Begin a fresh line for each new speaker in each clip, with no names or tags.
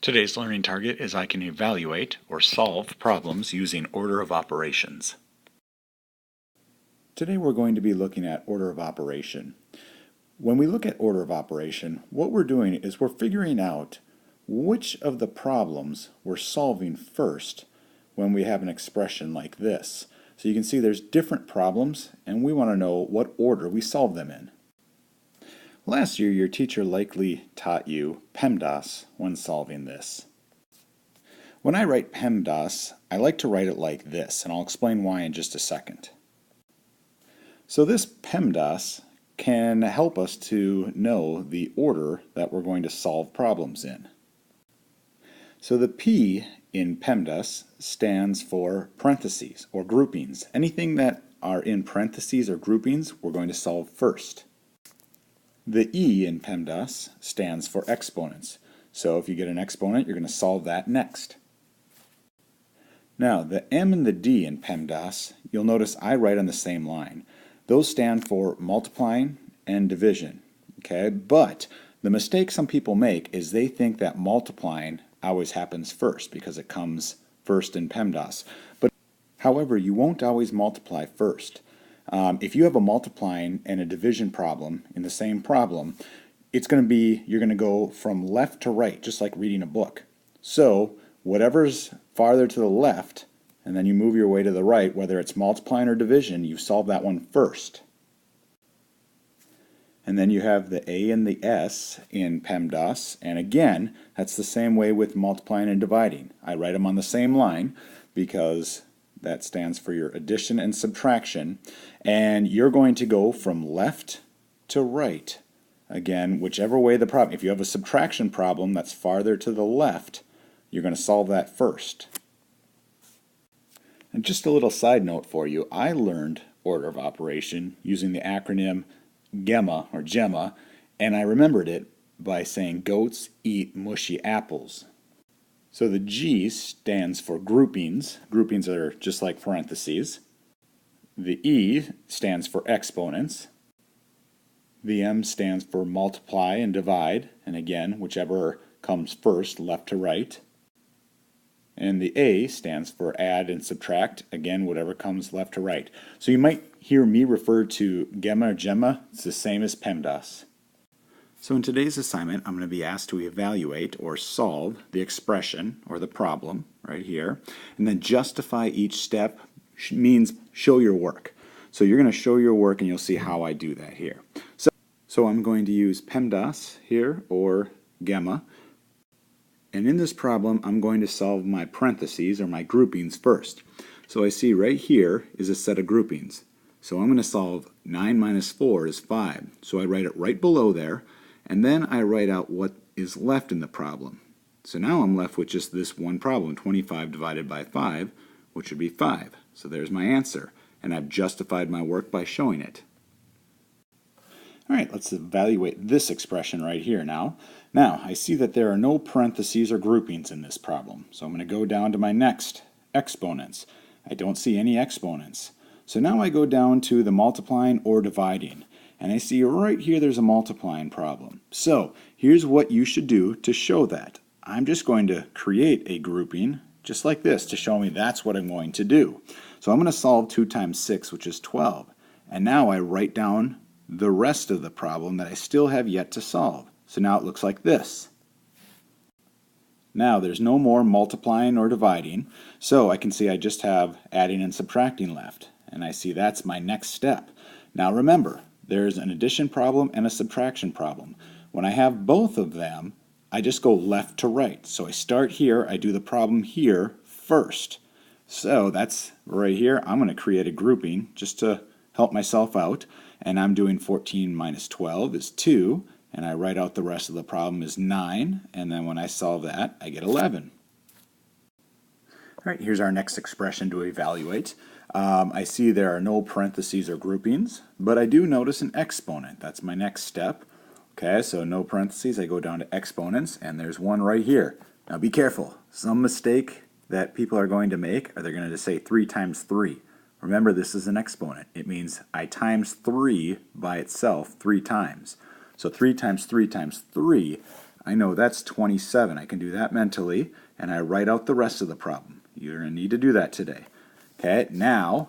Today's learning target is I can evaluate or solve problems using order of operations. Today we're going to be looking at order of operation. When we look at order of operation, what we're doing is we're figuring out which of the problems we're solving first when we have an expression like this. So you can see there's different problems and we want to know what order we solve them in. Last year, your teacher likely taught you PEMDAS when solving this. When I write PEMDAS, I like to write it like this, and I'll explain why in just a second. So this PEMDAS can help us to know the order that we're going to solve problems in. So the P in PEMDAS stands for parentheses or groupings. Anything that are in parentheses or groupings, we're going to solve first. The E in PEMDAS stands for exponents. So if you get an exponent, you're going to solve that next. Now, the M and the D in PEMDAS, you'll notice I write on the same line. Those stand for multiplying and division. Okay, but the mistake some people make is they think that multiplying always happens first because it comes first in PEMDAS. But however, you won't always multiply first. If you have a multiplying and a division problem in the same problem, it's going to be, you're going to go from left to right, just like reading a book. So whatever's farther to the left, and then you move your way to the right, whether it's multiplying or division, you solve that one first. And then you have the A and the S in PEMDAS, and again, that's the same way with multiplying and dividing. I write them on the same line because that stands for your addition and subtraction, and you're going to go from left to right. Again, whichever way the problem, if you have a subtraction problem that's farther to the left, you're going to solve that first. And just a little side note for you, I learned order of operation using the acronym GEMMA or GEMMA, and I remembered it by saying goats eat mushy apples. So the G stands for groupings. Groupings are just like parentheses. The E stands for exponents. The M stands for multiply and divide, and again, whichever comes first, left to right. And the A stands for add and subtract, again, whatever comes left to right. So you might hear me refer to GEMMA or GEMMA. It's the same as PEMDAS. So in today's assignment, I'm going to be asked to evaluate or solve the expression or the problem right here, and then justify each step means show your work. So you're going to show your work and you'll see how I do that here. So I'm going to use PEMDAS here or GEMMA, and in this problem I'm going to solve my parentheses or my groupings first. So I see right here is a set of groupings. So I'm going to solve 9 minus 4 is 5. So I write it right below there. And then I write out what is left in the problem. So now I'm left with just this one problem, 25 divided by 5, which would be 5. So there's my answer, and I've justified my work by showing it. All right, let's evaluate this expression right here now. Now, I see that there are no parentheses or groupings in this problem, so I'm going to go down to my next, exponents. I don't see any exponents. So now I go down to the multiplying or dividing. And I see right here there's a multiplying problem. So here's what you should do to show that. I'm just going to create a grouping just like this to show me that's what I'm going to do. So I'm going to solve 2 times 6, which is 12. And now I write down the rest of the problem that I still have yet to solve. So now it looks like this. Now there's no more multiplying or dividing, so I can see I just have adding and subtracting left. And I see that's my next step. Now remember, there's an addition problem and a subtraction problem. When I have both of them, I just go left to right. So I start here, I do the problem here first. So that's right here. I'm going to create a grouping just to help myself out. And I'm doing 14 minus 12 is 2. And I write out the rest of the problem is 9. And then when I solve that, I get 11. All right, here's our next expression to evaluate. I see there are no parentheses or groupings, but I do notice an exponent. That's my next step. Okay, so no parentheses, I go down to exponents, and there's one right here. Now be careful. Some mistake that people are going to make are they're going to say 3 times 3. Remember, this is an exponent. It means I times 3 by itself 3 times. So 3 times 3 times 3, I know that's 27. I can do that mentally, and I write out the rest of the problem. You're going to need to do that today. Okay, now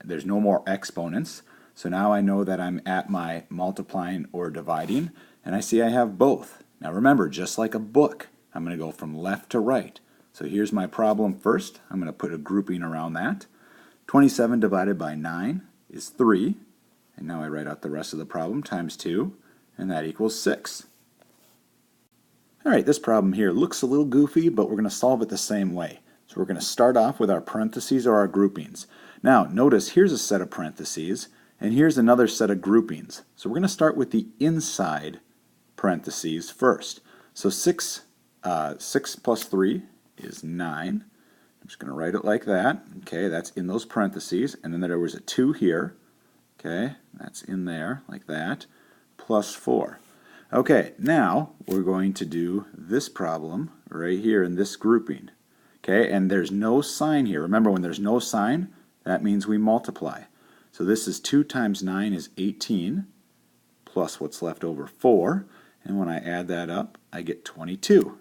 there's no more exponents, so now I know that I'm at my multiplying or dividing, and I see I have both. Now remember, just like a book, I'm going to go from left to right. So here's my problem first. I'm going to put a grouping around that. 27 divided by 9 is 3, and now I write out the rest of the problem, times 2, and that equals 6. All right, this problem here looks a little goofy, but we're going to solve it the same way. So we're going to start off with our parentheses or our groupings. Now, notice here's a set of parentheses, and here's another set of groupings. So we're going to start with the inside parentheses first. So 6 plus 3 is 9. I'm just going to write it like that. Okay, that's in those parentheses. And then there was a 2 here. Okay, that's in there like that. Plus 4. Okay, now we're going to do this problem right here in this grouping. Okay, and there's no sign here. Remember, when there's no sign, that means we multiply. So this is 2 times 9 is 18, plus what's left over, 4. And when I add that up, I get 22.